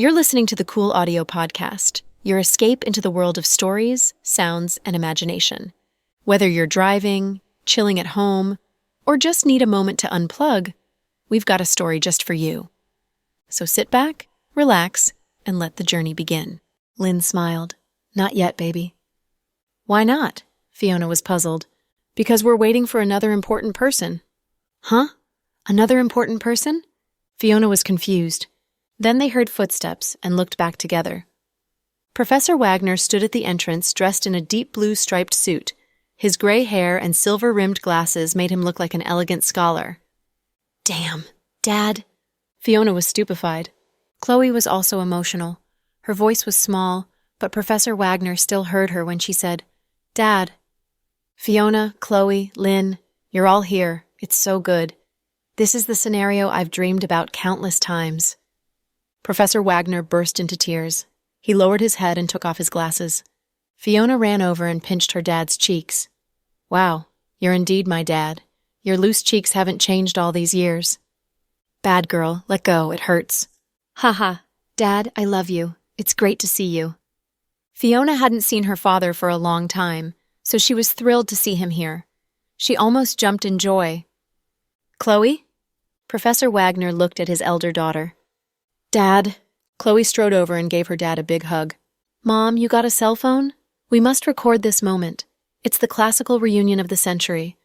You're listening to the Cool Audio Podcast, your escape into the world of stories, sounds, and imagination. Whether you're driving, chilling at home, or just need a moment to unplug, we've got a story just for you. So sit back, relax, and let the journey begin. Lynn smiled. Not yet, baby. Why not? Fiona was puzzled. Because we're waiting for another important person. Huh? Another important person? Fiona was confused. Then they heard footsteps and looked back together. Professor Wagner stood at the entrance dressed in a deep blue striped suit. His gray hair and silver-rimmed glasses made him look like an elegant scholar. Damn, Dad. Fiona was stupefied. Chloe was also emotional. Her voice was small, but Professor Wagner still heard her when she said, Dad. Fiona, Chloe, Lynn, you're all here. It's so good. This is the scenario I've dreamed about countless times. Professor Wagner burst into tears. He lowered his head and took off his glasses. Fiona ran over and pinched her dad's cheeks. Wow, you're indeed my dad. Your loose cheeks haven't changed all these years. Bad girl, let go, it hurts. Haha, Dad, I love you. It's great to see you. Fiona hadn't seen her father for a long time, so she was thrilled to see him here. She almost jumped in joy. Chloe? Professor Wagner looked at his elder daughter. Dad. Chloe strode over and gave her dad a big hug. Mom, you got a cell phone? We must record this moment. It's the classical reunion of the century.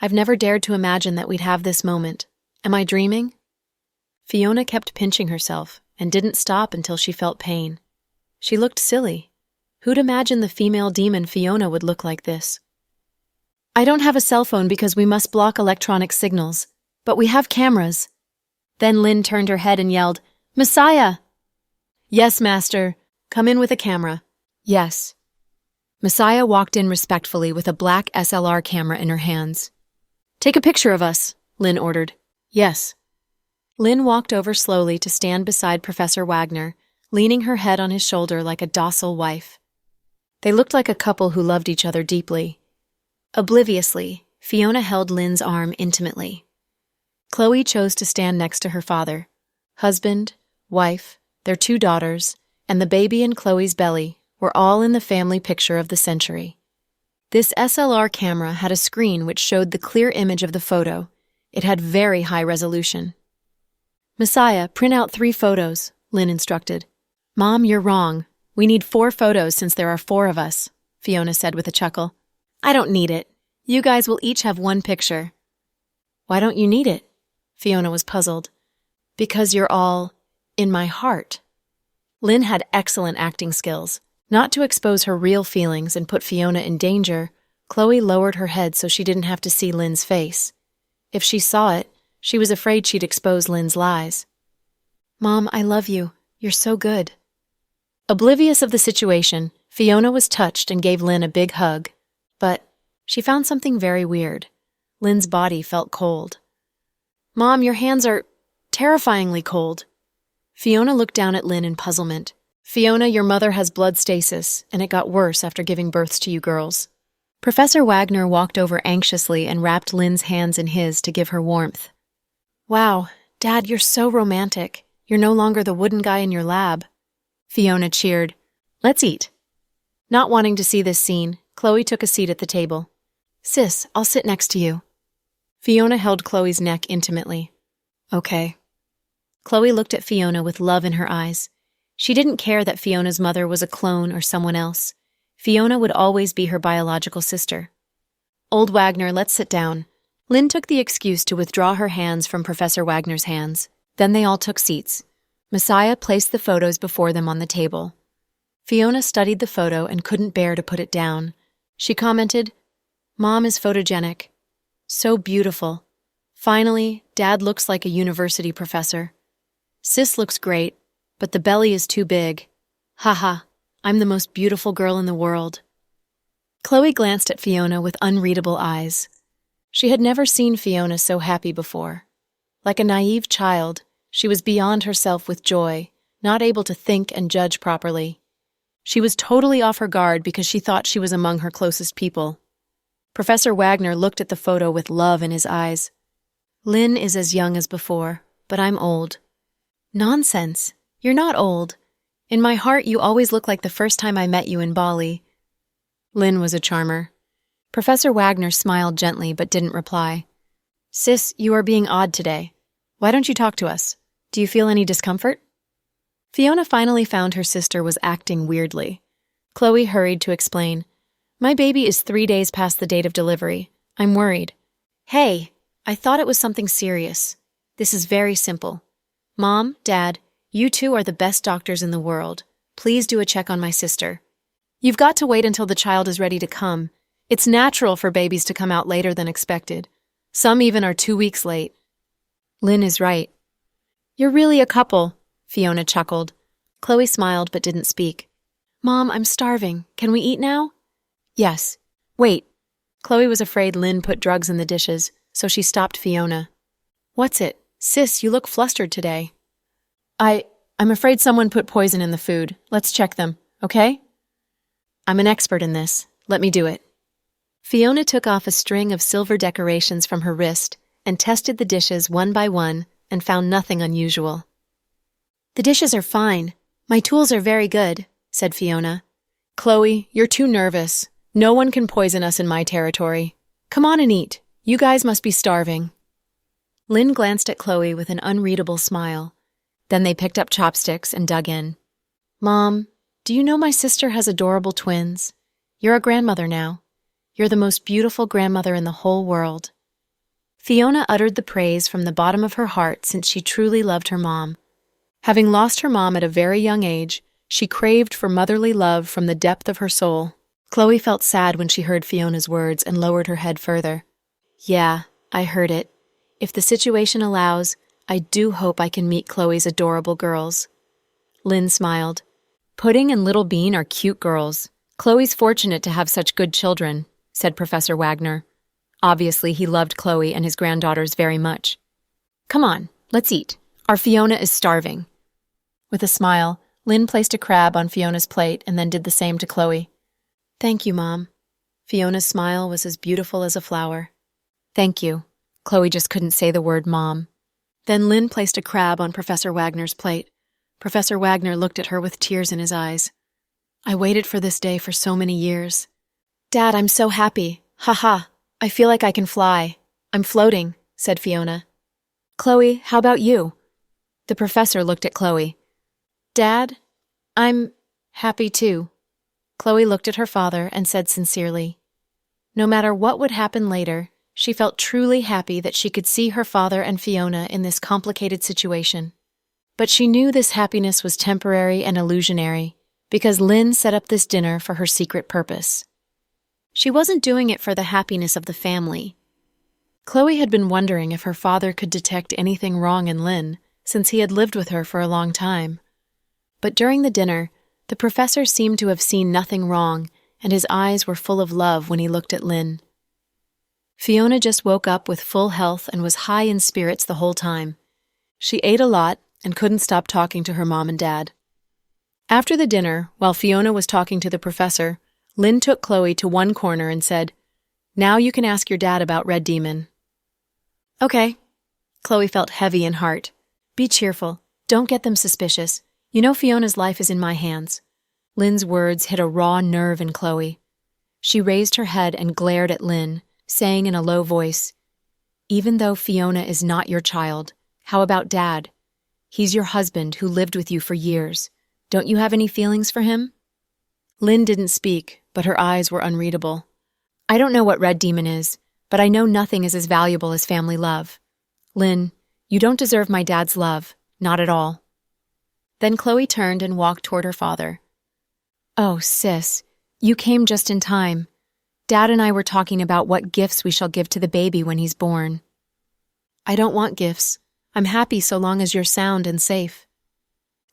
I've never dared to imagine that we'd have this moment. Am I dreaming? Fiona kept pinching herself and didn't stop until she felt pain. She looked silly. Who'd imagine the female demon Fiona would look like this? I don't have a cell phone because we must block electronic signals, but we have cameras. Then Lynn turned her head and yelled, Messiah! Yes, Master. Come in with a camera. Yes. Messiah walked in respectfully with a black SLR camera in her hands. Take a picture of us, Lynn ordered. Yes. Lynn walked over slowly to stand beside Professor Wagner, leaning her head on his shoulder like a docile wife. They looked like a couple who loved each other deeply. Obliviously, Fiona held Lynn's arm intimately. Chloe chose to stand next to her father. Husband, wife, their 2 daughters, and the baby in Chloe's belly were all in the family picture of the century. This SLR camera had a screen which showed the clear image of the photo. It had very high resolution. Messiah, print out 3 photos, Lynn instructed. Mom, you're wrong. We need 4 photos since there are 4 of us, Fiona said with a chuckle. I don't need it. You guys will each have 1 picture. Why don't you need it? Fiona was puzzled. Because you're all in my heart. Lynn had excellent acting skills. Not to expose her real feelings and put Fiona in danger, Chloe lowered her head so she didn't have to see Lynn's face. If she saw it, she was afraid she'd expose Lynn's lies. Mom, I love you. You're so good. Oblivious of the situation, Fiona was touched and gave Lynn a big hug. But she found something very weird. Lynn's body felt cold. Mom, your hands are terrifyingly cold. Fiona looked down at Lynn in puzzlement. Fiona, your mother has blood stasis, and it got worse after giving birth to you girls. Professor Wagner walked over anxiously and wrapped Lynn's hands in his to give her warmth. Wow, Dad, you're so romantic. You're no longer the wooden guy in your lab. Fiona cheered. Let's eat. Not wanting to see this scene, Chloe took a seat at the table. Sis, I'll sit next to you. Fiona held Chloe's neck intimately. Okay. Chloe looked at Fiona with love in her eyes. She didn't care that Fiona's mother was a clone or someone else. Fiona would always be her biological sister. Old Wagner, let's sit down. Lynn took the excuse to withdraw her hands from Professor Wagner's hands. Then they all took seats. Messiah placed the photos before them on the table. Fiona studied the photo and couldn't bear to put it down. She commented, Mom is photogenic. So beautiful. Finally, Dad looks like a university professor. Sis looks great, but the belly is too big. Haha, I'm the most beautiful girl in the world. Chloe glanced at Fiona with unreadable eyes. She had never seen Fiona so happy before. Like a naive child, she was beyond herself with joy, not able to think and judge properly. She was totally off her guard because she thought she was among her closest people. Professor Wagner looked at the photo with love in his eyes. Lynn is as young as before, but I'm old. Nonsense. You're not old. In my heart, you always look like the first time I met you in Bali. Lynn was a charmer. Professor Wagner smiled gently but didn't reply. Sis, you are being odd today. Why don't you talk to us? Do you feel any discomfort? Fiona finally found her sister was acting weirdly. Chloe hurried to explain. My baby is 3 days past the date of delivery. I'm worried. Hey, I thought it was something serious. This is very simple. Mom, Dad, you two are the best doctors in the world. Please do a check on my sister. You've got to wait until the child is ready to come. It's natural for babies to come out later than expected. Some even are 2 weeks late. Lynn is right. You're really a couple, Fiona chuckled. Chloe smiled but didn't speak. Mom, I'm starving. Can we eat now? Yes. Wait. Chloe was afraid Lynn put drugs in the dishes, so she stopped Fiona. What's it? Sis, you look flustered today. I'm afraid someone put poison in the food. Let's check them, okay? I'm an expert in this. Let me do it. Fiona took off a string of silver decorations from her wrist and tested the dishes one by one and found nothing unusual. The dishes are fine. My tools are very good, said Fiona. Chloe, you're too nervous. No one can poison us in my territory. Come on and eat. You guys must be starving. Lynn glanced at Chloe with an unreadable smile. Then they picked up chopsticks and dug in. Mom, do you know my sister has adorable twins? You're a grandmother now. You're the most beautiful grandmother in the whole world. Fiona uttered the praise from the bottom of her heart since she truly loved her mom. Having lost her mom at a very young age, she craved for motherly love from the depth of her soul. Chloe felt sad when she heard Fiona's words and lowered her head further. Yeah, I heard it. If the situation allows, I do hope I can meet Chloe's adorable girls. Lynn smiled. Pudding and Little Bean are cute girls. Chloe's fortunate to have such good children, said Professor Wagner. Obviously, he loved Chloe and his granddaughters very much. Come on, let's eat. Our Fiona is starving. With a smile, Lynn placed a crab on Fiona's plate and then did the same to Chloe. Thank you, Mom. Fiona's smile was as beautiful as a flower. Thank you. Chloe just couldn't say the word Mom. Then Lynn placed a crab on Professor Wagner's plate. Professor Wagner looked at her with tears in his eyes. I waited for this day for so many years. Dad, I'm so happy. Ha. I feel like I can fly. I'm floating, said Fiona. Chloe, how about you? The professor looked at Chloe. Dad, I'm happy too. Chloe looked at her father and said sincerely. No matter what would happen later, she felt truly happy that she could see her father and Fiona in this complicated situation. But she knew this happiness was temporary and illusionary, because Lynn set up this dinner for her secret purpose. She wasn't doing it for the happiness of the family. Chloe had been wondering if her father could detect anything wrong in Lynn, since he had lived with her for a long time. But during the dinner, the professor seemed to have seen nothing wrong, and his eyes were full of love when he looked at Lynn. Fiona just woke up with full health and was high in spirits the whole time. She ate a lot and couldn't stop talking to her mom and dad. After the dinner, while Fiona was talking to the professor, Lynn took Chloe to one corner and said, Now you can ask your dad about Red Demon. Okay. Chloe felt heavy in heart. Be cheerful. Don't get them suspicious. You know Fiona's life is in my hands. Lynn's words hit a raw nerve in Chloe. She raised her head and glared at Lynn, saying in a low voice, Even though Fiona is not your child, how about Dad? He's your husband who lived with you for years. Don't you have any feelings for him? Lynn didn't speak, but her eyes were unreadable. I don't know what Red Demon is, but I know nothing is as valuable as family love. Lynn, you don't deserve my dad's love, not at all. Then Chloe turned and walked toward her father. Oh, sis, you came just in time. Dad and I were talking about what gifts we shall give to the baby when he's born. I don't want gifts. I'm happy so long as you're sound and safe.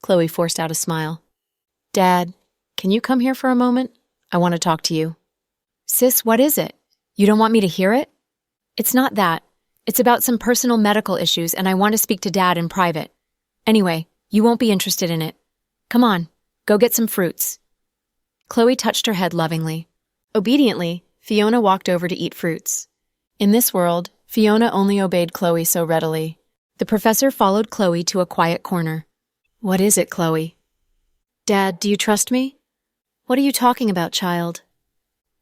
Chloe forced out a smile. Dad, can you come here for a moment? I want to talk to you. Sis, what is it? You don't want me to hear it? It's not that. It's about some personal medical issues and I want to speak to Dad in private. Anyway, you won't be interested in it. Come on, go get some fruits. Chloe touched her head lovingly. Obediently, Fiona walked over to eat fruits. In this world, Fiona only obeyed Chloe so readily. The professor followed Chloe to a quiet corner. What is it, Chloe? Dad, do you trust me? What are you talking about, child?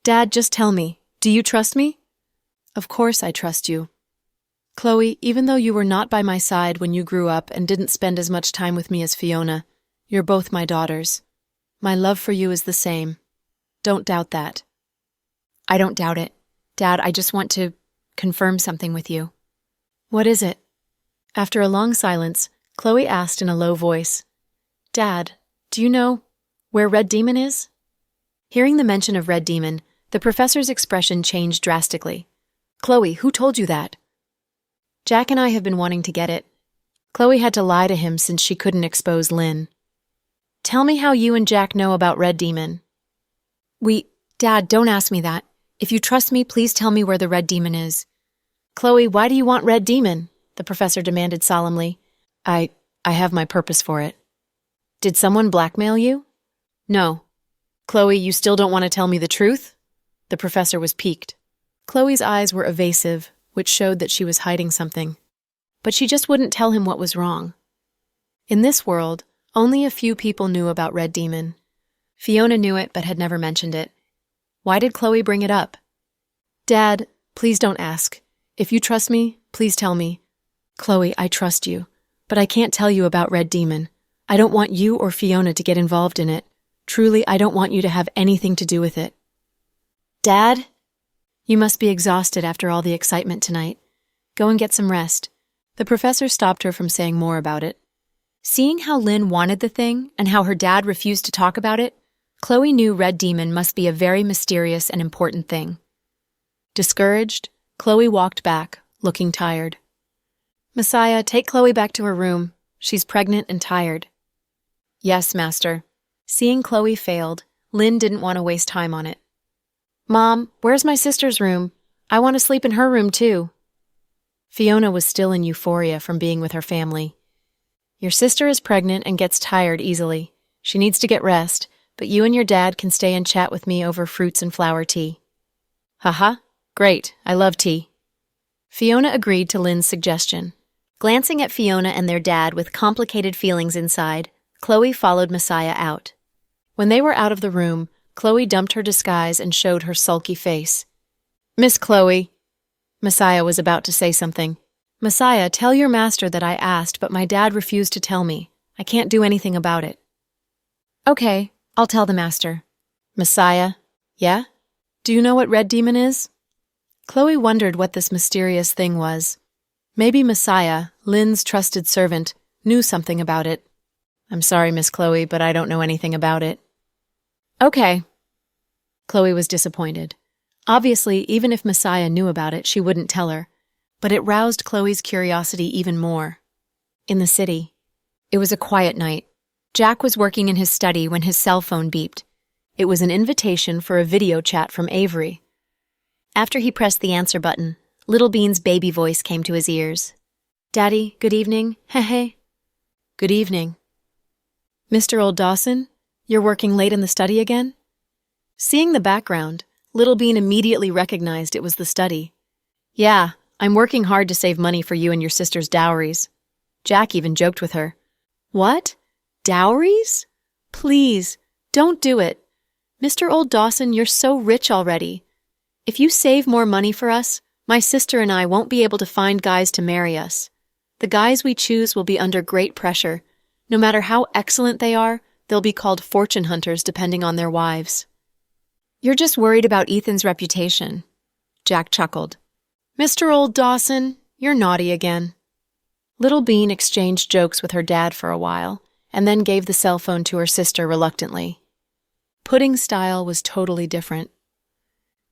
Dad, just tell me, do you trust me? Of course I trust you. Chloe, even though you were not by my side when you grew up and didn't spend as much time with me as Fiona, you're both my daughters. My love for you is the same. Don't doubt that. I don't doubt it. Dad, I just want to confirm something with you. What is it? After a long silence, Chloe asked in a low voice, Dad, do you know where Red Demon is? Hearing the mention of Red Demon, the professor's expression changed drastically. Chloe, who told you that? Jack and I have been wanting to get it. Chloe had to lie to him since she couldn't expose Lynn. Tell me how you and Jack know about Red Demon. Dad, don't ask me that. If you trust me, please tell me where the Red Demon is. Chloe, why do you want Red Demon? The professor demanded solemnly. I have my purpose for it. Did someone blackmail you? No. Chloe, you still don't want to tell me the truth? The professor was piqued. Chloe's eyes were evasive, which showed that she was hiding something. But she just wouldn't tell him what was wrong. In this world, only a few people knew about Red Demon. Fiona knew it but had never mentioned it. Why did Chloe bring it up? Dad, please don't ask. If you trust me, please tell me. Chloe, I trust you, but I can't tell you about Red Demon. I don't want you or Fiona to get involved in it. Truly, I don't want you to have anything to do with it. Dad? You must be exhausted after all the excitement tonight. Go and get some rest. The professor stopped her from saying more about it. Seeing how Lynn wanted the thing and how her dad refused to talk about it, Chloe knew Red Demon must be a very mysterious and important thing. Discouraged, Chloe walked back, looking tired. Messiah, take Chloe back to her room. She's pregnant and tired. Yes, Master. Seeing Chloe failed, Lynn didn't want to waste time on it. Mom, where's my sister's room? I want to sleep in her room too. Fiona was still in euphoria from being with her family. Your sister is pregnant and gets tired easily. She needs to get rest, but you and your dad can stay and chat with me over fruits and flower tea. Haha, great, I love tea. Fiona agreed to Lynn's suggestion. Glancing at Fiona and their dad with complicated feelings inside, Chloe followed Messiah out. When they were out of the room, Chloe dumped her disguise and showed her sulky face. Miss Chloe. Messiah was about to say something. Messiah, tell your master that I asked, but my dad refused to tell me. I can't do anything about it. Okay, I'll tell the master. Messiah. Yeah? Do you know what Red Demon is? Chloe wondered what this mysterious thing was. Maybe Messiah, Lynn's trusted servant, knew something about it. I'm sorry, Miss Chloe, but I don't know anything about it. Okay. Chloe was disappointed. Obviously, even if Messiah knew about it, she wouldn't tell her. But it roused Chloe's curiosity even more. In the city. It was a quiet night. Jack was working in his study when his cell phone beeped. It was an invitation for a video chat from Avery. After he pressed the answer button, Little Bean's baby voice came to his ears. Daddy, good evening. Heh. Good evening. Mr. Old Dawson, you're working late in the study again? Seeing the background, Little Bean immediately recognized it was the study. Yeah, I'm working hard to save money for you and your sister's dowries. Jack even joked with her. What? Dowries? Please, don't do it. Mr. Old Dawson, you're so rich already. If you save more money for us, my sister and I won't be able to find guys to marry us. The guys we choose will be under great pressure. No matter how excellent they are, they'll be called fortune hunters depending on their wives. You're just worried about Ethan's reputation. Jack chuckled. Mr. Old Dawson, you're naughty again. Little Bean exchanged jokes with her dad for a while, and then gave the cell phone to her sister reluctantly. Pudding's style was totally different.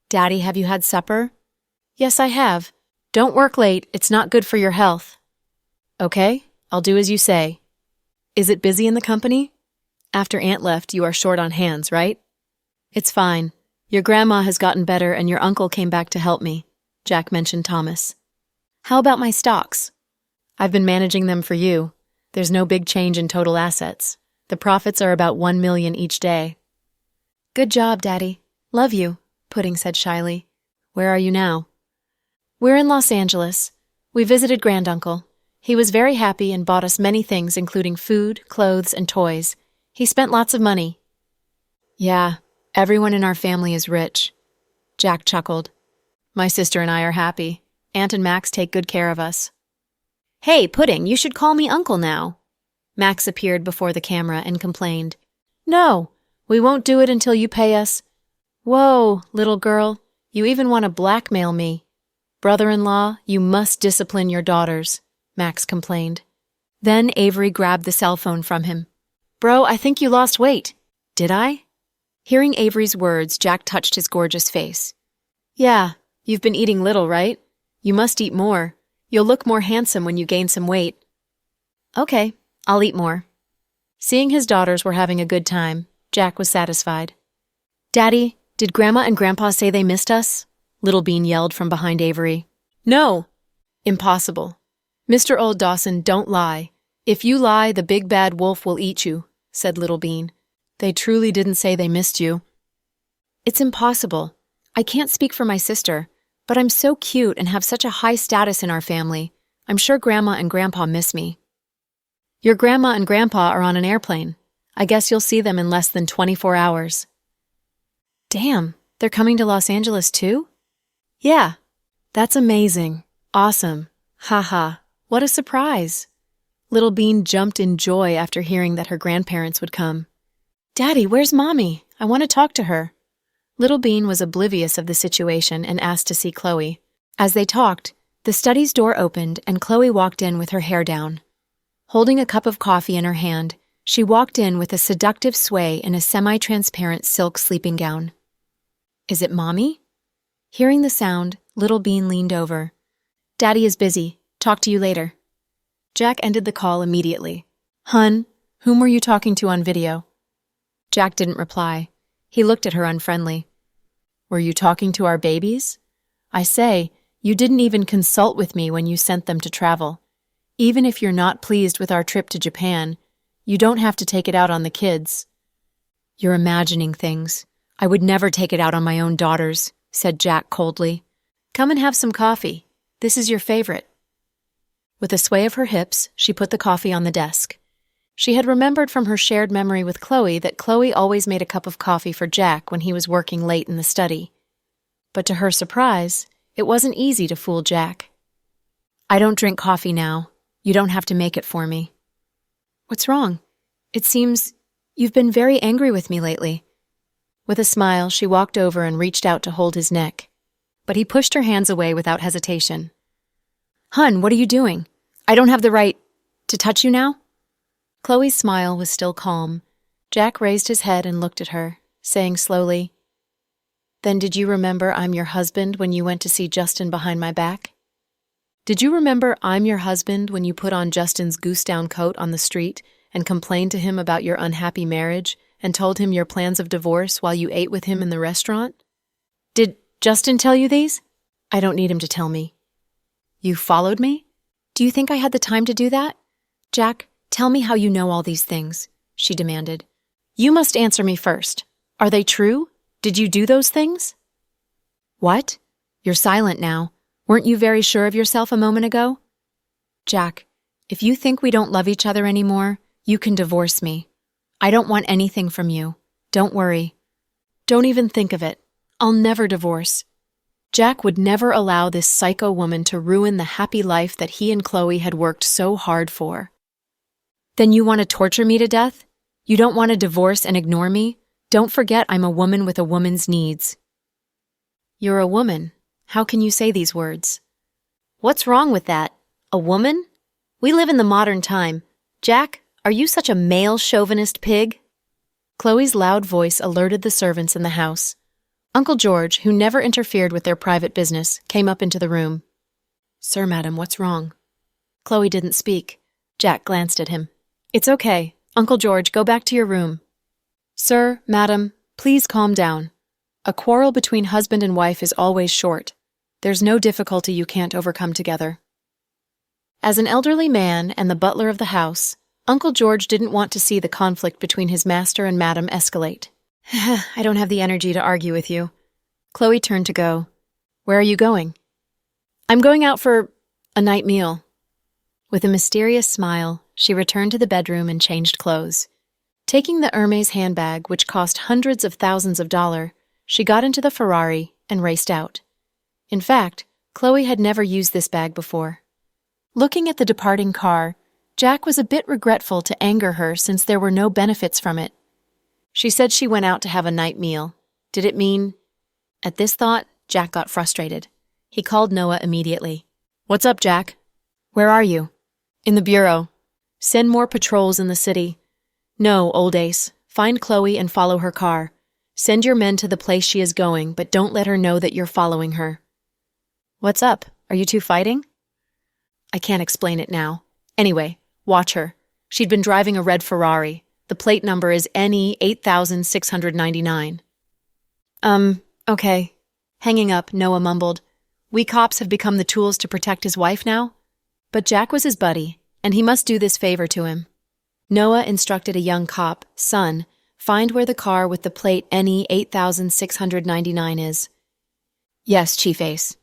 Daddy, have you had supper? Yes, I have. Don't work late, it's not good for your health. Okay, I'll do as you say. Is it busy in the company? After Aunt left, you are short on hands, right? It's fine. Your grandma has gotten better and your uncle came back to help me. Jack mentioned Thomas. How about my stocks? I've been managing them for you. There's no big change in total assets. The profits are about 1 million each day. Good job, Daddy. Love you, Pudding said shyly. Where are you now? We're in Los Angeles. We visited Granduncle. He was very happy and bought us many things, including food, clothes, and toys. He spent lots of money. Yeah, everyone in our family is rich. Jack chuckled. My sister and I are happy. Aunt and Max take good care of us. Hey, Pudding, you should call me Uncle now. Max appeared before the camera and complained. No, we won't do it until you pay us. Whoa, little girl, you even want to blackmail me. Brother-in-law, you must discipline your daughters, Max complained. Then Avery grabbed the cell phone from him. Bro, I think you lost weight. Did I? Hearing Avery's words, Jack touched his gorgeous face. Yeah, you've been eating little, right? You must eat more. You'll look more handsome when you gain some weight. Okay, I'll eat more. Seeing his daughters were having a good time, Jack was satisfied. Daddy, did Grandma and Grandpa say they missed us? Little Bean yelled from behind Avery. No. Impossible. Mr. Old Dawson, don't lie. If you lie, the big bad wolf will eat you, said Little Bean. They truly didn't say they missed you. It's impossible. I can't speak for my sister, but I'm so cute and have such a high status in our family. I'm sure Grandma and Grandpa miss me. Your Grandma and Grandpa are on an airplane. I guess you'll see them in less than 24 hours. Damn, they're coming to Los Angeles too? Yeah. That's amazing. Awesome. Haha. What a surprise. Little Bean jumped in joy after hearing that her grandparents would come. Daddy, where's Mommy? I want to talk to her. Little Bean was oblivious of the situation and asked to see Chloe. As they talked, the study's door opened and Chloe walked in with her hair down. Holding a cup of coffee in her hand, she walked in with a seductive sway in a semi-transparent silk sleeping gown. Is it Mommy? Hearing the sound, Little Bean leaned over. Daddy is busy. Talk to you later. Jack ended the call immediately. Hun, whom were you talking to on video? Jack didn't reply. He looked at her unfriendly. Were you talking to our babies? I say, you didn't even consult with me when you sent them to travel. Even if you're not pleased with our trip to Japan, you don't have to take it out on the kids. You're imagining things. I would never take it out on my own daughters, said Jack coldly. Come and have some coffee. This is your favorite. With a sway of her hips, she put the coffee on the desk. She had remembered from her shared memory with Chloe that Chloe always made a cup of coffee for Jack when he was working late in the study. But to her surprise, it wasn't easy to fool Jack. I don't drink coffee now. You don't have to make it for me. What's wrong? It seems you've been very angry with me lately. With a smile, she walked over and reached out to hold his neck. But he pushed her hands away without hesitation. Hun, what are you doing? I don't have the right to touch you now? Chloe's smile was still calm. Jack raised his head and looked at her, saying slowly, Then did you remember I'm your husband when you went to see Justin behind my back? Did you remember I'm your husband when you put on Justin's goose-down coat on the street and complained to him about your unhappy marriage and told him your plans of divorce while you ate with him in the restaurant? Did Justin tell you these? I don't need him to tell me. You followed me? Do you think I had the time to do that? Jack, tell me how you know all these things, she demanded. You must answer me first. Are they true? Did you do those things? What? You're silent now. Weren't you very sure of yourself a moment ago? Jack, if you think we don't love each other anymore, you can divorce me. I don't want anything from you. Don't worry. Don't even think of it. I'll never divorce. Jack would never allow this psycho woman to ruin the happy life that he and Chloe had worked so hard for. Then you want to torture me to death? You don't want to divorce and ignore me? Don't forget I'm a woman with a woman's needs. You're a woman. How can you say these words? What's wrong with that? A woman? We live in the modern time. Jack, are you such a male chauvinist pig? Chloe's loud voice alerted the servants in the house. Uncle George, who never interfered with their private business, came up into the room. Sir, madam, what's wrong? Chloe didn't speak. Jack glanced at him. It's okay. Uncle George, go back to your room. Sir, madam, please calm down. A quarrel between husband and wife is always short. There's no difficulty you can't overcome together. As an elderly man and the butler of the house, Uncle George didn't want to see the conflict between his master and madam escalate. I don't have the energy to argue with you. Chloe turned to go. Where are you going? I'm going out for a night meal. With a mysterious smile, she returned to the bedroom and changed clothes. Taking the Hermes handbag, which cost hundreds of thousands of dollars, she got into the Ferrari and raced out. In fact, Chloe had never used this bag before. Looking at the departing car, Jack was a bit regretful to anger her since there were no benefits from it. She said she went out to have a night meal. Did it mean... At this thought, Jack got frustrated. He called Noah immediately. "What's up, Jack?" "Where are you?" "In the bureau." "Send more patrols in the city." "No, old ace. Find Chloe and follow her car. Send your men to the place she is going, but don't let her know that you're following her." "What's up? Are you two fighting?" "I can't explain it now. Anyway, watch her. She'd been driving a red Ferrari. The plate number is NE 8699. Okay." Hanging up, Noah mumbled, "We cops have become the tools to protect his wife now?" But Jack was his buddy, and he must do this favor to him. Noah instructed a young cop, Son, find where the car with the plate NE 8699 is. "Yes, Chief Ace."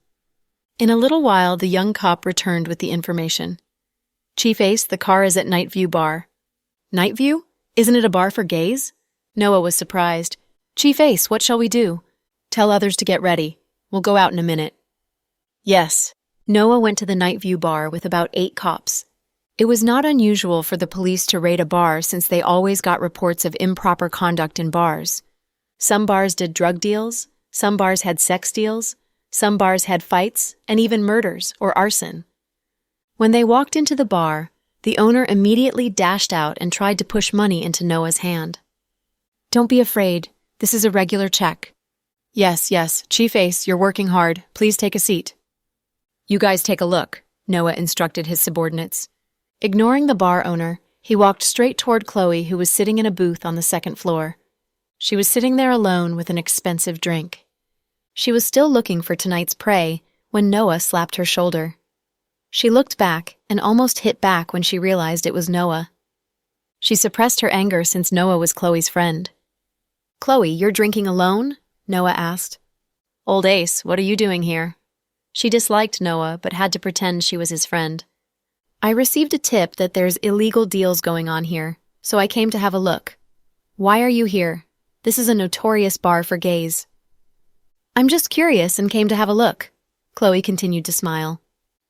In a little while, the young cop returned with the information. "Chief Ace, the car is at Nightview Bar." "Nightview? Isn't it a bar for gays?" Noah was surprised. "Chief Ace, what shall we do?" "Tell others to get ready. We'll go out in a minute." "Yes." Noah went to the Nightview Bar with about 8 cops. It was not unusual for the police to raid a bar since they always got reports of improper conduct in bars. Some bars did drug deals, some bars had sex deals, some bars had fights, and even murders or arson. When they walked into the bar, the owner immediately dashed out and tried to push money into Noah's hand. "Don't be afraid. This is a regular check." Yes, Chief Ace, you're working hard. Please take a seat." "You guys take a look," Noah instructed his subordinates. Ignoring the bar owner, he walked straight toward Chloe, who was sitting in a booth on the second floor. She was sitting there alone with an expensive drink. She was still looking for tonight's prey when Noah slapped her shoulder. She looked back and almost hit back when she realized it was Noah. She suppressed her anger since Noah was Chloe's friend. "Chloe, you're drinking alone?" Noah asked. "Old Ace, what are you doing here?" She disliked Noah, but had to pretend she was his friend. "I received a tip that there's illegal deals going on here, so I came to have a look." "Why are you here? This is a notorious bar for gays." "I'm just curious and came to have a look." Chloe continued to smile.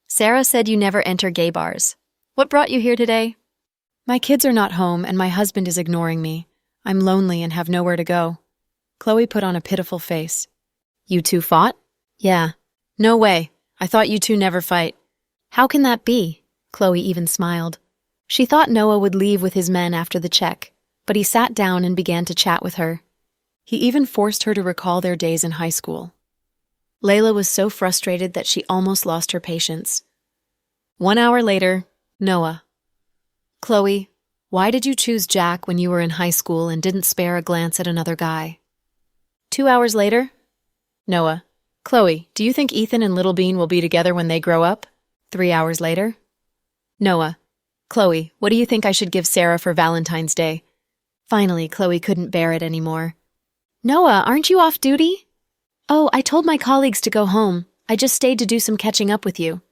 "Sarah said you never enter gay bars. What brought you here today?" "My kids are not home and my husband is ignoring me. I'm lonely and have nowhere to go." Chloe put on a pitiful face. "You two fought?" "Yeah." "No way. I thought you two never fight." "How can that be?" Chloe even smiled. She thought Noah would leave with his men after the check, but he sat down and began to chat with her. He even forced her to recall their days in high school. Layla was so frustrated that she almost lost her patience. 1 hour later, Noah. "Chloe, why did you choose Jack when you were in high school and didn't spare a glance at another guy?" 2 hours later, Noah. "Chloe, do you think Ethan and Little Bean will be together when they grow up?" 3 hours later, Noah. "Chloe, what do you think I should give Sarah for Valentine's Day?" Finally, Chloe couldn't bear it anymore. "Noah, aren't you off duty?" "Oh, I told my colleagues to go home. I just stayed to do some catching up with you."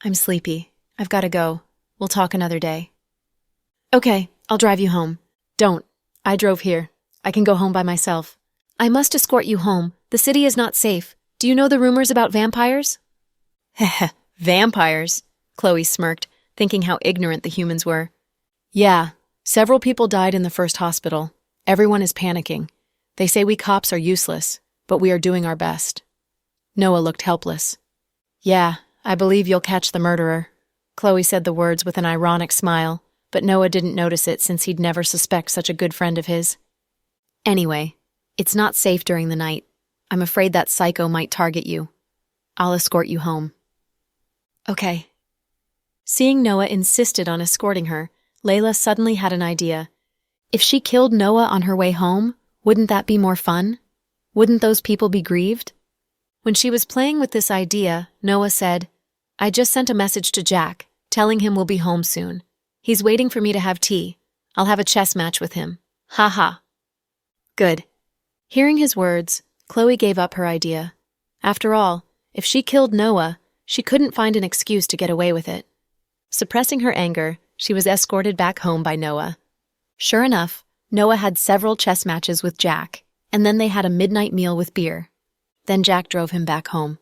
"I'm sleepy. I've got to go. We'll talk another day." "Okay, I'll drive you home." "Don't. I drove here. I can go home by myself." "I must escort you home. The city is not safe. Do you know the rumors about vampires?" "Heh, vampires," Chloe smirked, thinking how ignorant the humans were. "Yeah, several people died in the first hospital. Everyone is panicking. They say we cops are useless, but we are doing our best." Noah looked helpless. "Yeah, I believe you'll catch the murderer." Chloe said the words with an ironic smile, but Noah didn't notice it since he'd never suspect such a good friend of his. "Anyway, it's not safe during the night. I'm afraid that psycho might target you. I'll escort you home." "Okay." Seeing Noah insisted on escorting her, Layla suddenly had an idea. If she killed Noah on her way home, wouldn't that be more fun? Wouldn't those people be grieved? When she was playing with this idea, Noah said, "I just sent a message to Jack, telling him we'll be home soon. He's waiting for me to have tea. I'll have a chess match with him. Ha ha." Good. Hearing his words, Chloe gave up her idea. After all, if she killed Noah, she couldn't find an excuse to get away with it. Suppressing her anger, she was escorted back home by Noah. Sure enough, Noah had several chess matches with Jack, and then they had a midnight meal with beer. Then Jack drove him back home.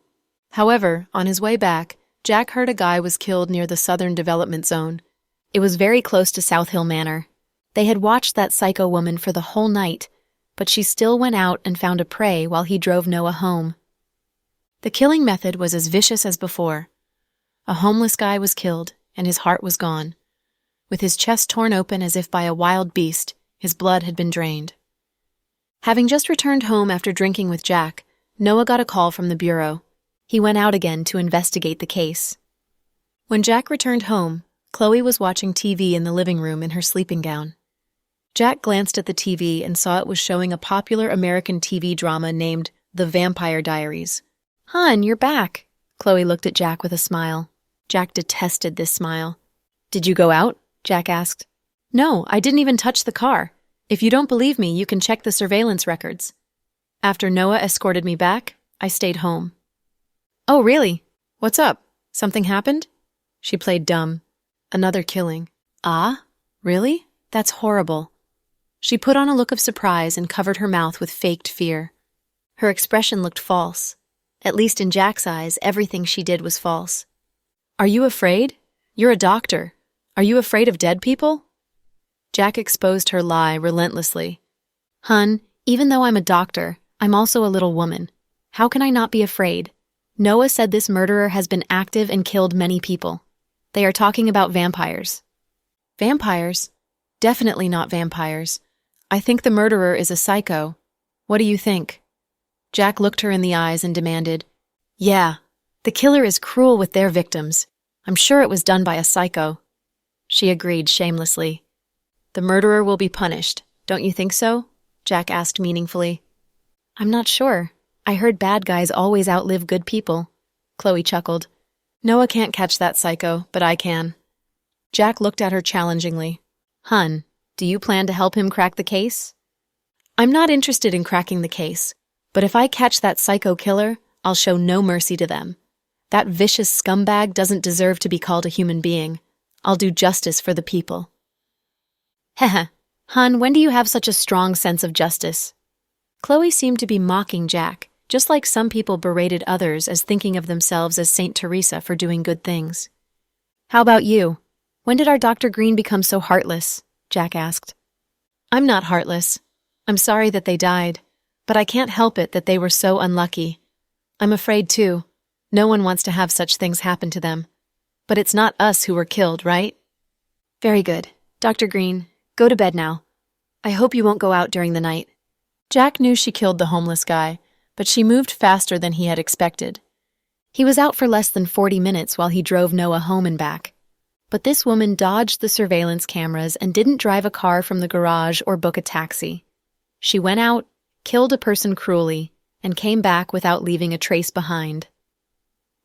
However, on his way back, Jack heard a guy was killed near the Southern Development Zone. It was very close to South Hill Manor. They had watched that psycho woman for the whole night, but she still went out and found a prey while he drove Noah home. The killing method was as vicious as before. A homeless guy was killed, and his heart was gone. With his chest torn open as if by a wild beast, his blood had been drained. Having just returned home after drinking with Jack, Noah got a call from the bureau. He went out again to investigate the case. When Jack returned home, Chloe was watching TV in the living room in her sleeping gown. Jack glanced at the TV and saw it was showing a popular American TV drama named The Vampire Diaries. "Hon, you're back." Chloe looked at Jack with a smile. Jack detested this smile. "Did you go out?" Jack asked. "No, I didn't even touch the car. If you don't believe me, you can check the surveillance records. After Noah escorted me back, I stayed home." "Oh, really? What's up? Something happened?" She played dumb. "Another killing." "Ah? Really? That's horrible." She put on a look of surprise and covered her mouth with faked fear. Her expression looked false. At least in Jack's eyes, everything she did was false. "Are you afraid? You're a doctor. Are you afraid of dead people?" Jack exposed her lie relentlessly. "Hun, even though I'm a doctor, I'm also a little woman. How can I not be afraid? Noah said this murderer has been active and killed many people. They are talking about vampires." "Vampires? Definitely not vampires. I think the murderer is a psycho. What do you think?" Jack looked her in the eyes and demanded, "Yeah, the killer is cruel with their victims. I'm sure it was done by a psycho." She agreed shamelessly. "The murderer will be punished, don't you think so?" Jack asked meaningfully. "I'm not sure. I heard bad guys always outlive good people." Chloe chuckled. "Noah can't catch that psycho, but I can." Jack looked at her challengingly. "Hun, do you plan to help him crack the case?" "I'm not interested in cracking the case, but if I catch that psycho killer, I'll show no mercy to them. That vicious scumbag doesn't deserve to be called a human being. I'll do justice for the people." "Heh. Hun, when do you have such a strong sense of justice?" Chloe seemed to be mocking Jack, just like some people berated others as thinking of themselves as Saint Teresa for doing good things. "How about you? When did our Dr. Green become so heartless?" Jack asked. "I'm not heartless. I'm sorry that they died, but I can't help it that they were so unlucky. I'm afraid, too. No one wants to have such things happen to them. But it's not us who were killed, right?" "Very good. Dr. Green, go to bed now. I hope you won't go out during the night." Jack knew she killed the homeless guy, but she moved faster than he had expected. He was out for less than 40 minutes while he drove Noah home and back. But this woman dodged the surveillance cameras and didn't drive a car from the garage or book a taxi. She went out, killed a person cruelly, and came back without leaving a trace behind.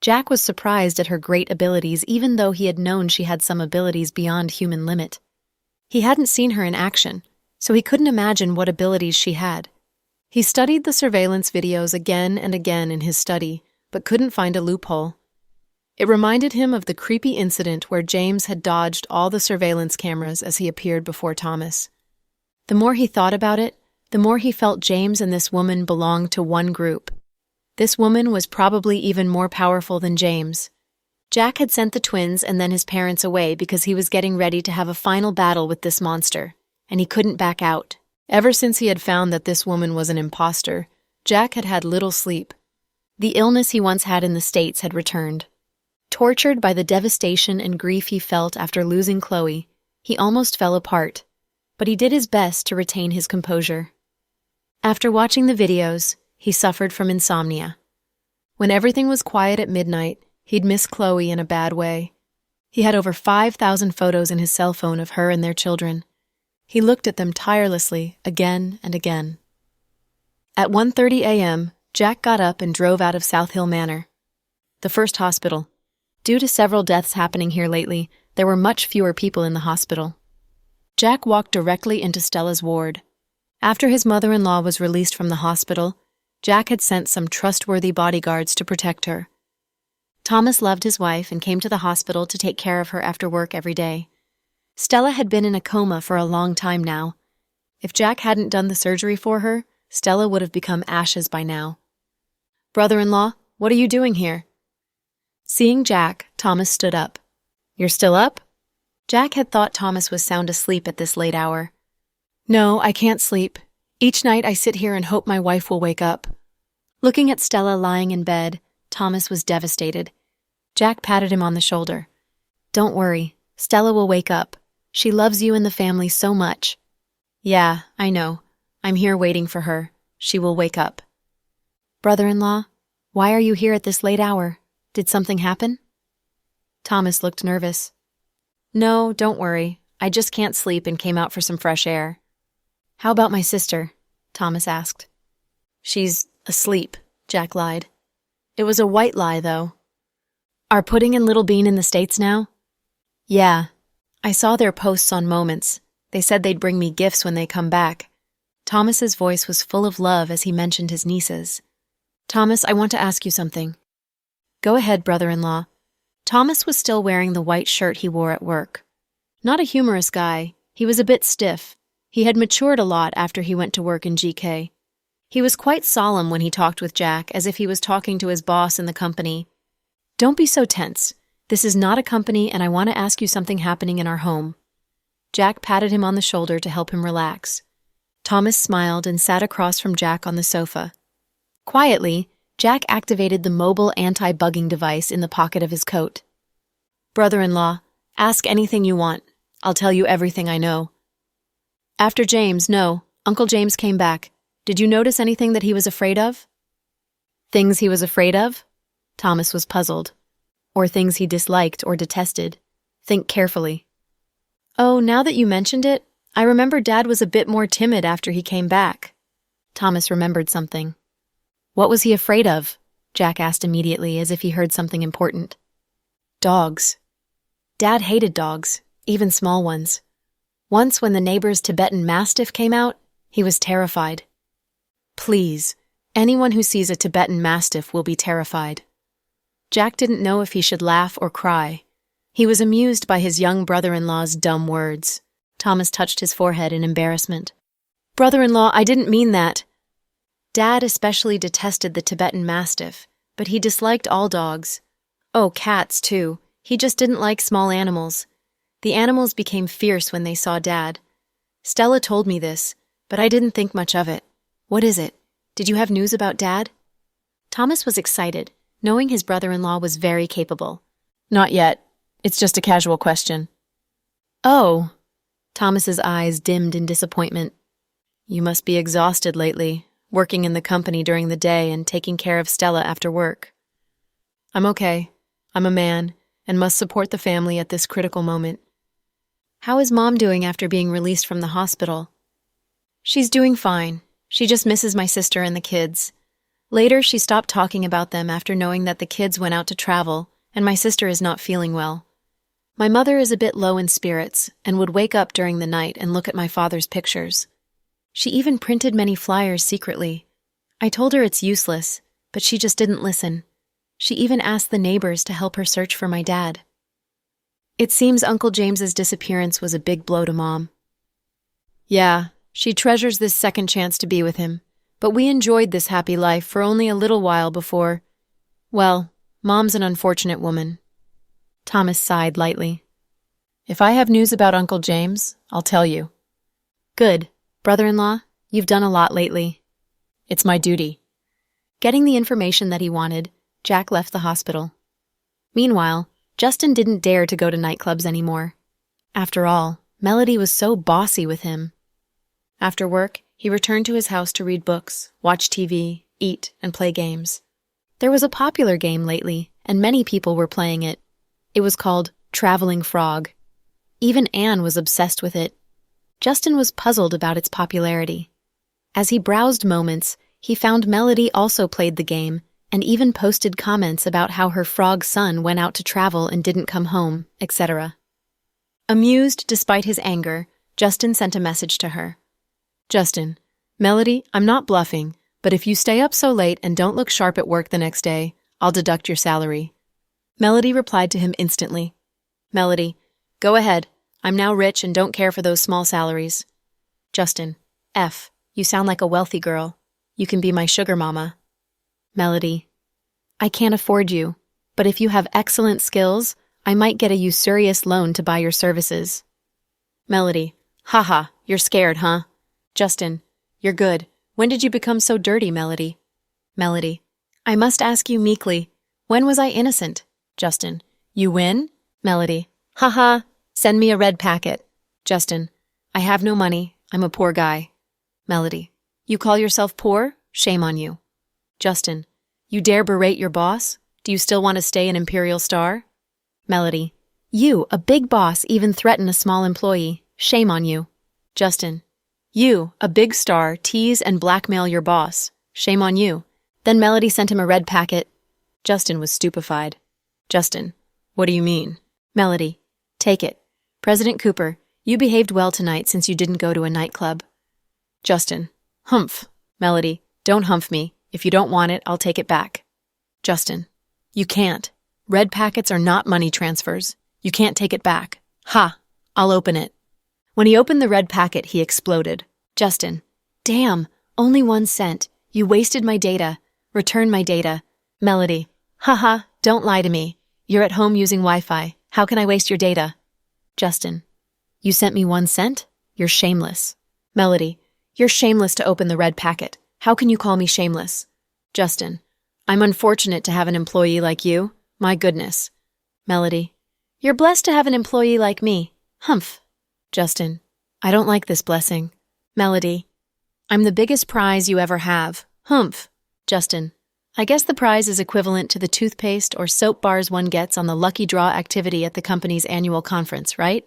Jack was surprised at her great abilities even though he had known she had some abilities beyond human limit. He hadn't seen her in action, so he couldn't imagine what abilities she had. He studied the surveillance videos again and again in his study, but couldn't find a loophole. It reminded him of the creepy incident where James had dodged all the surveillance cameras as he appeared before Thomas. The more he thought about it, the more he felt James and this woman belonged to one group. This woman was probably even more powerful than James. Jack had sent the twins and then his parents away because he was getting ready to have a final battle with this monster, and he couldn't back out. Ever since he had found that this woman was an imposter, Jack had had little sleep. The illness he once had in the States had returned. Tortured by the devastation and grief he felt after losing Chloe, he almost fell apart, but he did his best to retain his composure. After watching the videos, he suffered from insomnia. When everything was quiet at midnight, he'd miss Chloe in a bad way. He had over 5,000 photos in his cell phone of her and their children. He looked at them tirelessly, again and again. At 1:30 a.m., Jack got up and drove out of South Hill Manor, the first hospital. Due to several deaths happening here lately, there were much fewer people in the hospital. Jack walked directly into Stella's ward. After his mother-in-law was released from the hospital, Jack had sent some trustworthy bodyguards to protect her. Thomas loved his wife and came to the hospital to take care of her after work every day. Stella had been in a coma for a long time now. If Jack hadn't done the surgery for her, Stella would have become ashes by now. "Brother-in-law, what are you doing here?" Seeing Jack, Thomas stood up. "You're still up?" Jack had thought Thomas was sound asleep at this late hour. "No, I can't sleep. Each night I sit here and hope my wife will wake up." Looking at Stella lying in bed, Thomas was devastated. Jack patted him on the shoulder. "Don't worry, Stella will wake up. She loves you and the family so much." "Yeah, I know. I'm here waiting for her. She will wake up." "Brother-in-law, why are you here at this late hour? Did something happen?" Thomas looked nervous. "No, don't worry. I just can't sleep and came out for some fresh air." "How about my sister?" Thomas asked. "She's asleep," Jack lied. It was a white lie, though. "Are Pudding and Little Bean in the States now?" "Yeah. I saw their posts on Moments. They said they'd bring me gifts when they come back." Thomas's voice was full of love as he mentioned his nieces. "Thomas, I want to ask you something." "Go ahead, brother-in-law." Thomas was still wearing the white shirt he wore at work. Not a humorous guy, he was a bit stiff. He had matured a lot after he went to work in GK. He was quite solemn when he talked with Jack, as if he was talking to his boss in the company. "Don't be so tense. This is not a company, and I want to ask you something happening in our home." Jack patted him on the shoulder to help him relax. Thomas smiled and sat across from Jack on the sofa. Quietly, Jack activated the mobile anti-bugging device in the pocket of his coat. "Brother-in-law, ask anything you want. I'll tell you everything I know." "After James, no. Uncle James came back. Did you notice anything that he was afraid of?" "Things he was afraid of?" Thomas was puzzled. "Or things he disliked or detested. Think carefully." "Oh, now that you mentioned it, I remember Dad was a bit more timid after he came back." Thomas remembered something. "What was he afraid of?" Jack asked immediately, as if he heard something important. "Dogs. Dad hated dogs, even small ones. Once when the neighbor's Tibetan Mastiff came out, he was terrified." "Please, anyone who sees a Tibetan Mastiff will be terrified." Jack didn't know if he should laugh or cry. He was amused by his young brother-in-law's dumb words. Thomas touched his forehead in embarrassment. "Brother-in-law, I didn't mean that." Dad especially detested the Tibetan Mastiff, but he disliked all dogs. Oh, cats, too. He just didn't like small animals. The animals became fierce when they saw Dad. Stella told me this, but I didn't think much of it. "What is it? Did you have news about Dad?" Thomas was excited, knowing his brother-in-law was very capable. "Not yet. It's just a casual question." "Oh." Thomas's eyes dimmed in disappointment. "You must be exhausted lately, working in the company during the day and taking care of Stella after work." "I'm okay. I'm a man, and must support the family at this critical moment." "How is Mom doing after being released from the hospital?" "She's doing fine. She just misses my sister and the kids. Later, she stopped talking about them after knowing that the kids went out to travel, and my sister is not feeling well. My mother is a bit low in spirits and would wake up during the night and look at my father's pictures. She even printed many flyers secretly. I told her it's useless, but she just didn't listen. She even asked the neighbors to help her search for my dad. It seems Uncle James's disappearance was a big blow to Mom. Yeah, she treasures this second chance to be with him, but we enjoyed this happy life for only a little while before... Well, Mom's an unfortunate woman." Thomas sighed lightly. "If I have news about Uncle James, I'll tell you." "Good. Brother-in-law, you've done a lot lately." "It's my duty." Getting the information that he wanted, Jack left the hospital. Meanwhile, Justin didn't dare to go to nightclubs anymore. After all, Melody was so bossy with him. After work, he returned to his house to read books, watch TV, eat, and play games. There was a popular game lately, and many people were playing it. It was called Traveling Frog. Even Anne was obsessed with it. Justin was puzzled about its popularity. As he browsed Moments, he found Melody also played the game and even posted comments about how her frog son went out to travel and didn't come home, etc. Amused despite his anger, Justin sent a message to her. "Justin, Melody, I'm not bluffing, but if you stay up so late and don't look sharp at work the next day, I'll deduct your salary." Melody replied to him instantly. Melody, go ahead. I'm now rich and don't care for those small salaries. Justin, F, you sound like a wealthy girl. You can be my sugar mama. Melody, I can't afford you, but if you have excellent skills, I might get a usurious loan to buy your services. Melody, haha, you're scared, huh? Justin, you're good. When did you become so dirty, Melody? Melody, I must ask you meekly, when was I innocent? Justin, you win? Melody, haha, send me a red packet. Justin, I have no money. I'm a poor guy. Melody, you call yourself poor? Shame on you. Justin, you dare berate your boss? Do you still want to stay an Imperial Star? Melody, you, a big boss, even threaten a small employee. Shame on you. Justin, you, a big star, tease and blackmail your boss. Shame on you. Then Melody sent him a red packet. Justin was stupefied. Justin, what do you mean? Melody, take it. President Cooper, you behaved well tonight since you didn't go to a nightclub. Justin, humph. Melody, don't humph me. If you don't want it, I'll take it back. Justin, you can't. Red packets are not money transfers. You can't take it back. Ha! I'll open it. When he opened the red packet, he exploded. Justin, damn, only 1 cent. You wasted my data. Return my data. Melody, haha, don't lie to me. You're at home using Wi-Fi. How can I waste your data? Justin, you sent me 1 cent? You're shameless. Melody, you're shameless to open the red packet. How can you call me shameless? Justin, I'm unfortunate to have an employee like you. My goodness. Melody, you're blessed to have an employee like me. Humph. Justin, I don't like this blessing. Melody, I'm the biggest prize you ever have. Humph. Justin, I guess the prize is equivalent to the toothpaste or soap bars one gets on the lucky draw activity at the company's annual conference, right?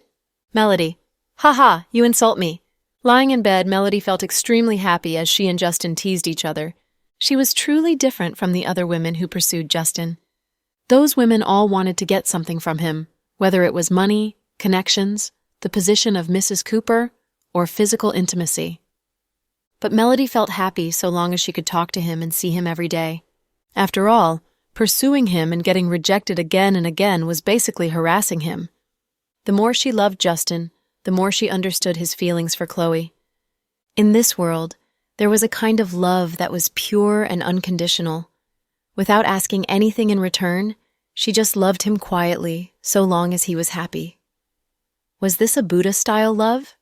Melody, haha, you insult me. Lying in bed, Melody felt extremely happy as she and Justin teased each other. She was truly different from the other women who pursued Justin. Those women all wanted to get something from him, whether it was money, connections, the position of Mrs. Cooper, or physical intimacy. But Melody felt happy so long as she could talk to him and see him every day. After all, pursuing him and getting rejected again and again was basically harassing him. The more she loved Justin, the more she understood his feelings for Chloe. In this world, there was a kind of love that was pure and unconditional. Without asking anything in return, she just loved him quietly so long as he was happy. Was this a Buddha-style love?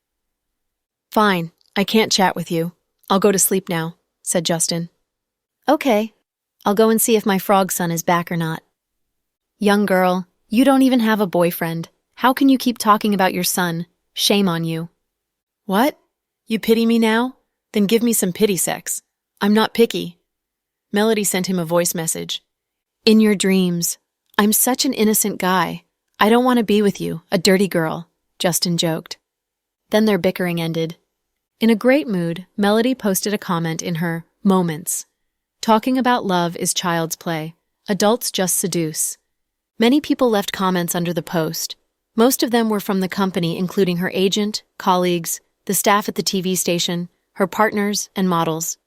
Fine, I can't chat with you. I'll go to sleep now, said Justin. Okay, I'll go and see if my frog son is back or not. Young girl, you don't even have a boyfriend. How can you keep talking about your son? Shame on you. What? You pity me now? Then give me some pity sex. I'm not picky. Melody sent him a voice message. In your dreams. I'm such an innocent guy. I don't want to be with you, a dirty girl, Justin joked. Then their bickering ended. In a great mood, Melody posted a comment in her Moments. Talking about love is child's play. Adults just seduce. Many people left comments under the post. Most of them were from the company, including her agent, colleagues, the staff at the TV station, her partners, and models.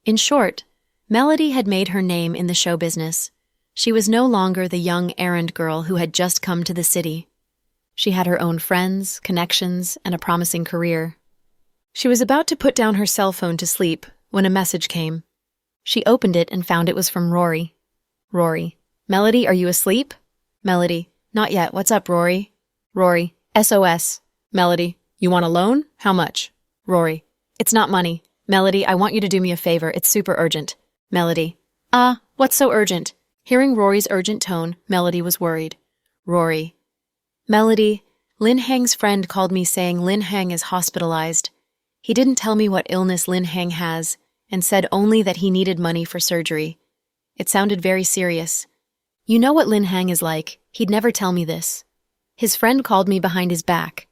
In short, Melody had made her name in the show business. She was no longer the young errand girl who had just come to the city. She had her own friends, connections, and a promising career. She was about to put down her cell phone to sleep when a message came. She opened it and found it was from Rory. Rory, Melody, are you asleep? Melody, not yet. What's up, Rory? Rory, SOS. Melody, you want a loan? How much? Rory, it's not money. Melody, I want you to do me a favor. It's super urgent. Melody, what's so urgent? Hearing Rory's urgent tone, Melody was worried. Rory, Melody, Lin Hang's friend called me saying Lin Hang is hospitalized. He didn't tell me what illness Lin Hang has, and said only that he needed money for surgery. It sounded very serious. You know what Lin Hang is like. He'd never tell me this. His friend called me behind his back.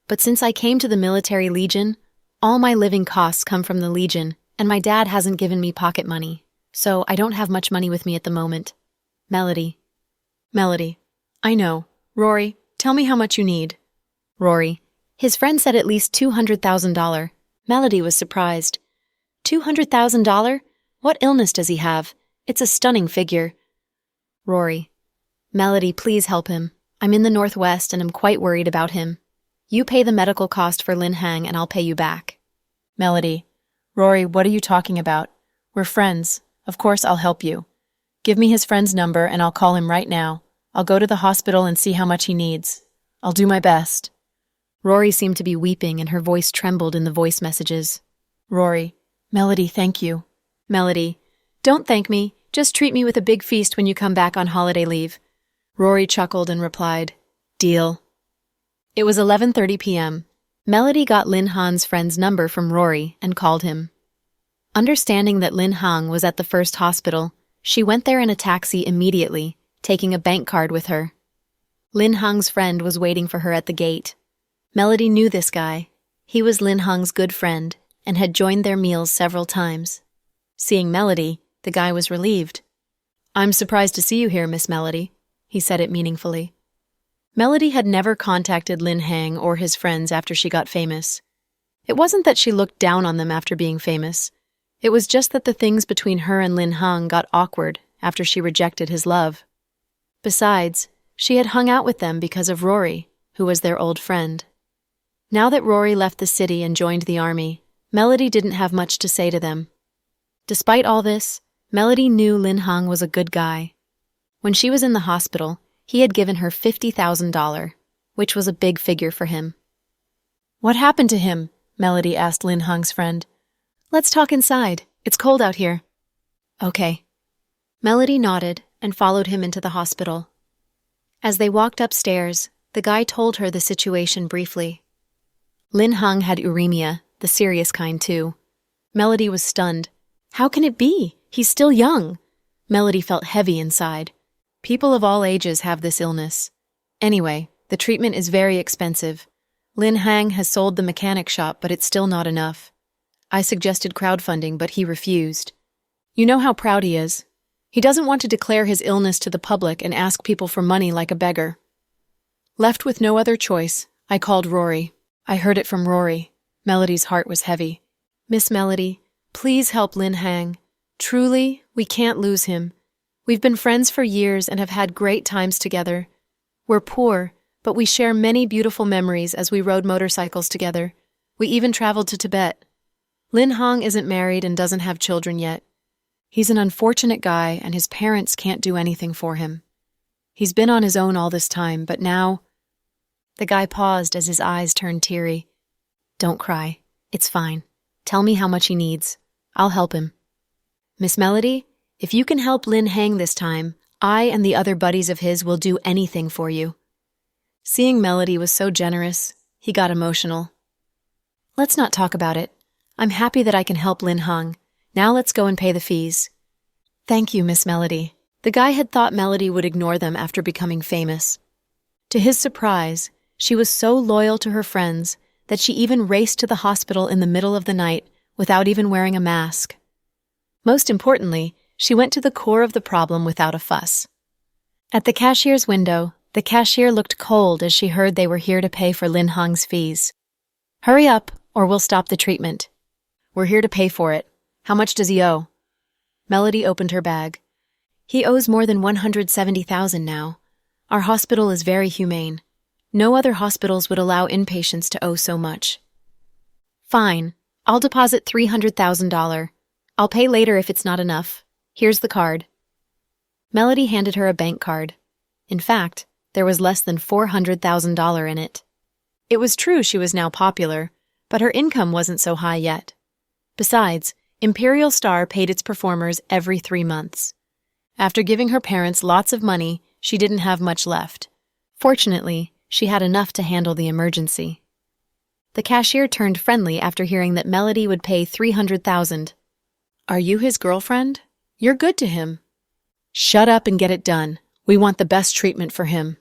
But since I came to the military Legion, all my living costs come from the Legion, and my dad hasn't given me pocket money, so I don't have much money with me at the moment. Melody. Melody. I know. Rory, tell me how much you need. Rory. His friend said at least $200,000. Melody was surprised. $200,000? What illness does he have? It's a stunning figure. Rory. Melody, please help him. I'm in the Northwest and I'm quite worried about him. You pay the medical cost for Lin Hang and I'll pay you back. Melody, Rory, what are you talking about? We're friends. Of course I'll help you. Give me his friend's number and I'll call him right now. I'll go to the hospital and see how much he needs. I'll do my best. Rory seemed to be weeping and her voice trembled in the voice messages. Rory, Melody, thank you. Melody, don't thank me. Just treat me with a big feast when you come back on holiday leave. Rory chuckled and replied, Deal. It was 11:30 p.m. Melody got Lin Hang's friend's number from Rory and called him. Understanding that Lin Hang was at the first hospital, she went there in a taxi immediately, taking a bank card with her. Lin Hang's friend was waiting for her at the gate. Melody knew this guy. He was Lin Hang's good friend and had joined their meals several times. Seeing Melody, the guy was relieved. I'm surprised to see you here, Miss Melody. He said it meaningfully. Melody had never contacted Lin Hang or his friends after she got famous. It wasn't that she looked down on them after being famous. It was just that the things between her and Lin Hang got awkward after she rejected his love. Besides, she had hung out with them because of Rory, who was their old friend. Now that Rory left the city and joined the army, Melody didn't have much to say to them. Despite all this, Melody knew Lin Hang was a good guy. When she was in the hospital, he had given her $50,000, which was a big figure for him. What happened to him? Melody asked Lin Hang's friend. Let's talk inside. It's cold out here. Okay. Melody nodded and followed him into the hospital. As they walked upstairs, the guy told her the situation briefly. Lin Hang had uremia, the serious kind too. Melody was stunned. How can it be? He's still young. Melody felt heavy inside. People of all ages have this illness. Anyway, the treatment is very expensive. Lin Hang has sold the mechanic shop, but it's still not enough. I suggested crowdfunding, but he refused. You know how proud he is. He doesn't want to declare his illness to the public and ask people for money like a beggar. Left with no other choice, I called Rory. I heard it from Rory. Melody's heart was heavy. Miss Melody, please help Lin Hang. Truly, we can't lose him. We've been friends for years and have had great times together. We're poor, but we share many beautiful memories as we rode motorcycles together. We even traveled to Tibet. Lin Hang isn't married and doesn't have children yet. He's an unfortunate guy and his parents can't do anything for him. He's been on his own all this time, but now... The guy paused as his eyes turned teary. Don't cry. It's fine. Tell me how much he needs. I'll help him. Miss Melody, if you can help Lin Hang this time, I and the other buddies of his will do anything for you. Seeing Melody was so generous, he got emotional. Let's not talk about it. I'm happy that I can help Lin Hang. Now let's go and pay the fees. Thank you, Miss Melody. The guy had thought Melody would ignore them after becoming famous. To his surprise, she was so loyal to her friends that she even raced to the hospital in the middle of the night without even wearing a mask. Most importantly, she went to the core of the problem without a fuss. At the cashier's window, the cashier looked cold as she heard they were here to pay for Lin Hang's fees. Hurry up, or we'll stop the treatment. We're here to pay for it. How much does he owe? Melody opened her bag. He owes more than $170,000 now. Our hospital is very humane. No other hospitals would allow inpatients to owe so much. Fine. I'll deposit $300,000. I'll pay later if it's not enough. Here's the card. Melody handed her a bank card. In fact, there was less than $400,000 in it. It was true she was now popular, but her income wasn't so high yet. Besides, Imperial Star paid its performers every 3 months. After giving her parents lots of money, she didn't have much left. Fortunately, she had enough to handle the emergency. The cashier turned friendly after hearing that Melody would pay $300,000. Are you his girlfriend? You're good to him. Shut up and get it done. We want the best treatment for him.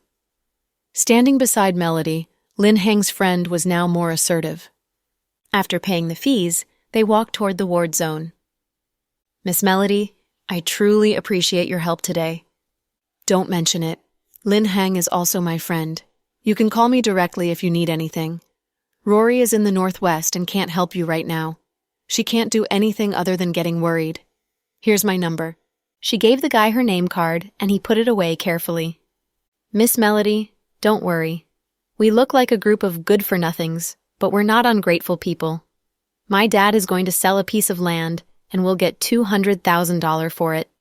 Standing beside Melody, Lin Hang's friend was now more assertive. After paying the fees, they walked toward the ward zone. Miss Melody, I truly appreciate your help today. Don't mention it. Lin Hang is also my friend. You can call me directly if you need anything. Rory is in the Northwest and can't help you right now. She can't do anything other than getting worried. Here's my number. She gave the guy her name card, and he put it away carefully. Miss Melody, don't worry. We look like a group of good-for-nothings, but we're not ungrateful people. My dad is going to sell a piece of land, and we'll get $200,000 for it.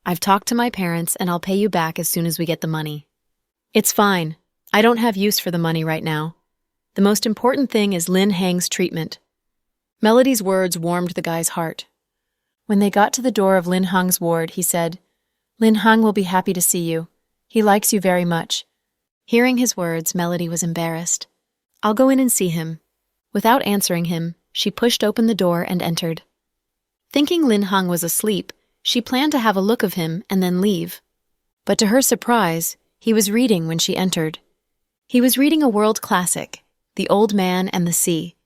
I've talked to my parents, and I'll pay you back as soon as we get the money. It's fine. I don't have use for the money right now. The most important thing is Lin Hang's treatment. Melody's words warmed the guy's heart. When they got to the door of Lin Hang's ward, he said, "Lin Hang will be happy to see you. He likes you very much." Hearing his words, Melody was embarrassed. "I'll go in and see him." Without answering him, she pushed open the door and entered. Thinking Lin Hang was asleep, she planned to have a look of him and then leave. But to her surprise, he was reading when she entered. He was reading a world classic, The Old Man and the Sea.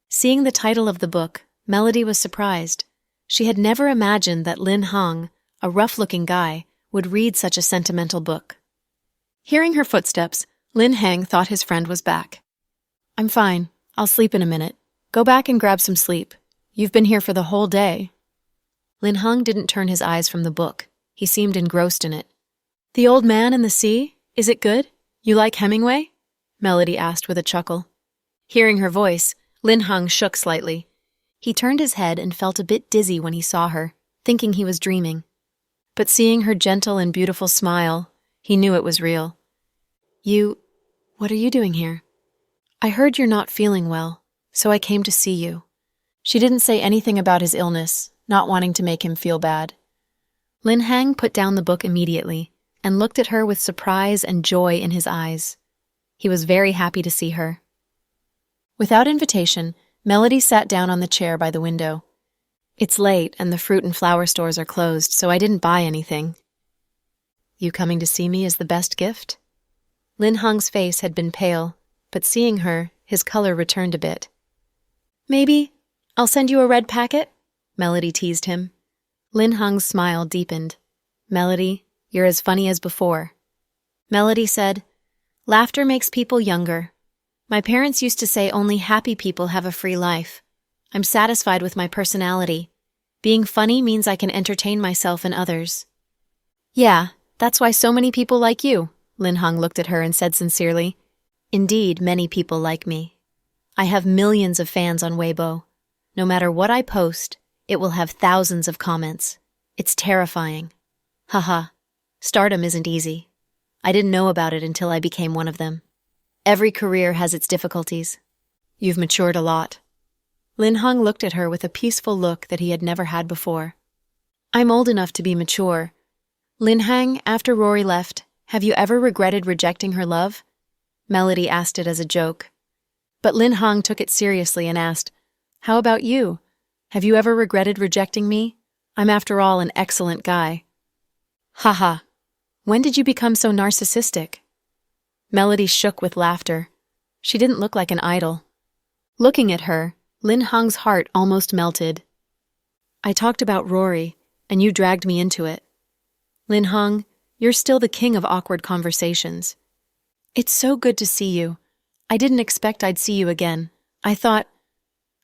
Seeing the title of the book, Melody was surprised. She had never imagined that Lin Hang, a rough-looking guy, would read such a sentimental book. Hearing her footsteps, Lin Hang thought his friend was back. "I'm fine. I'll sleep in a minute. Go back and grab some sleep. You've been here for the whole day." Lin Hang didn't turn his eyes from the book. He seemed engrossed in it. "The Old Man and the Sea? Is it good? You like Hemingway?" Melody asked with a chuckle. Hearing her voice, Lin Hang shook slightly. He turned his head and felt a bit dizzy when he saw her, thinking he was dreaming. But seeing her gentle and beautiful smile, he knew it was real. What are you doing here?" "I heard you're not feeling well, so I came to see you." She didn't say anything about his illness, not wanting to make him feel bad. Lin Hang put down the book immediately and looked at her with surprise and joy in his eyes. He was very happy to see her. Without invitation, Melody sat down on the chair by the window. "It's late and the fruit and flower stores are closed, so I didn't buy anything." "You coming to see me is the best gift?" Lin Hang's face had been pale, but seeing her, his color returned a bit. "Maybe I'll send you a red packet?" Melody teased him. Lin Hang's smile deepened. "Melody, you're as funny as before." Melody said, "Laughter makes people younger. My parents used to say only happy people have a free life. I'm satisfied with my personality. Being funny means I can entertain myself and others." "Yeah, that's why so many people like you," Lin Hang looked at her and said sincerely. "Indeed, many people like me. I have millions of fans on Weibo. No matter what I post, it will have thousands of comments. It's terrifying. Haha, stardom isn't easy. I didn't know about it until I became one of them. Every career has its difficulties. You've matured a lot." Lin Hang looked at her with a peaceful look that he had never had before. "I'm old enough to be mature. Lin Hang, after Rory left, have you ever regretted rejecting her love?" Melody asked it as a joke. But Lin Hang took it seriously and asked, "How about you? Have you ever regretted rejecting me? I'm after all an excellent guy." "Haha, when did you become so narcissistic?" Melody shook with laughter. She didn't look like an idol. Looking at her, Lin Hang's heart almost melted. "I talked about Rory, and you dragged me into it. Lin Hang, you're still the king of awkward conversations. It's so good to see you. I didn't expect I'd see you again. I thought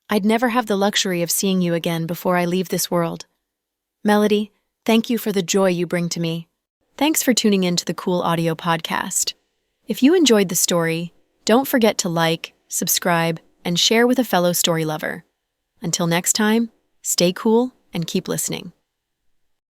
I'd never have the luxury of seeing you again before I leave this world. Melody, thank you for the joy you bring to me. Thanks for tuning in to the Cool Audio Podcast. If you enjoyed the story, don't forget to like, subscribe, and share with a fellow story lover. Until next time, stay cool and keep listening.